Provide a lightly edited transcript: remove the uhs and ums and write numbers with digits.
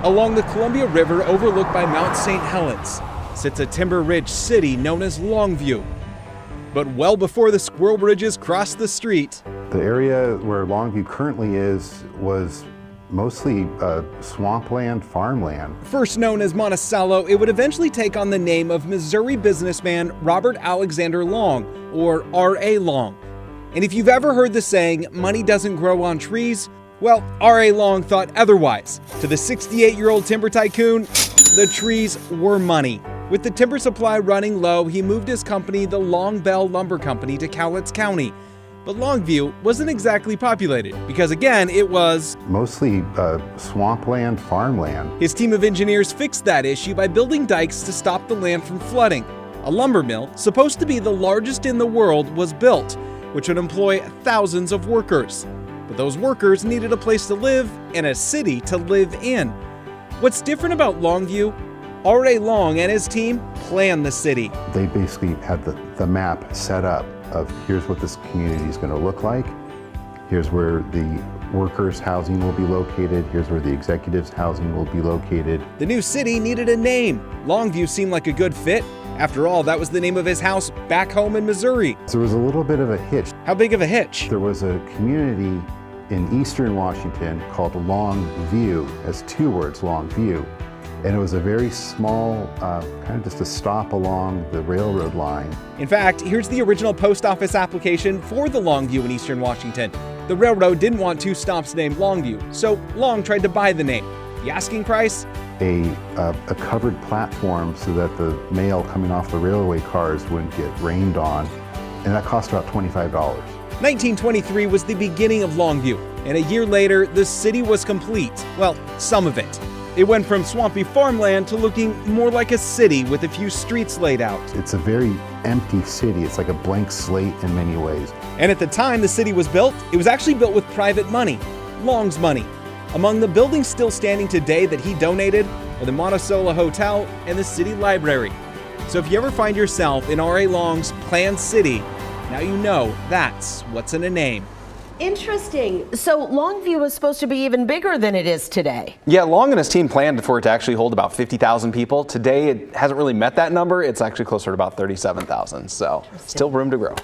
Along the Columbia River overlooked by Mount St. Helens sits a timber-rich city known as Longview. But well before the squirrel bridges crossed the street, the area where Longview currently is was mostly swampland, farmland. First known as Monticello, it would eventually take on the name of Missouri businessman Robert Alexander Long, or R.A. Long. And if you've ever heard the saying, money doesn't grow on trees, well, R.A. Long thought otherwise. To the 68-year-old timber tycoon, the trees were money. With the timber supply running low, he moved his company, the Long Bell Lumber Company, to Cowlitz County. But Longview wasn't exactly populated because, again, it was mostly swampland, farmland. His team of engineers fixed that issue by building dikes to stop the land from flooding. A lumber mill, supposed to be the largest in the world, was built, which would employ thousands of workers. But those workers needed a place to live and a city to live in. What's different about Longview? R.A. Long and his team planned the city. They basically had the map set up of here's what this community is going to look like. Here's where the workers' housing will be located. Here's where the executives' housing will be located. The new city needed a name. Longview seemed like a good fit. After all, that was the name of his house back home in Missouri. There was a little bit of a hitch. How big of a hitch? There was a community in eastern Washington called Longview, as two words, Longview. And it was a very small, kind of just a stop along the railroad line. In fact, here's the original post office application for the Longview in eastern Washington. The railroad didn't want two stops named Longview, so Long tried to buy the name. The asking price? A covered platform so that the mail coming off the railway cars wouldn't get rained on, and that cost about $25. 1923 was the beginning of Longview, and a year later, the city was complete. Well, some of it. It went from swampy farmland to looking more like a city with a few streets laid out. It's a very empty city. It's like a blank slate in many ways. And at the time the city was built, it was actually built with private money, Long's money. Among the buildings still standing today that he donated are the Monticello Hotel and the City Library. So if you ever find yourself in R.A. Long's planned city, now you know that's what's in a name. Interesting. So Longview was supposed to be even bigger than it is today. Yeah, Long and his team planned for it to actually hold about 50,000 people. Today, it hasn't really met that number. It's actually closer to about 37,000, so still room to grow.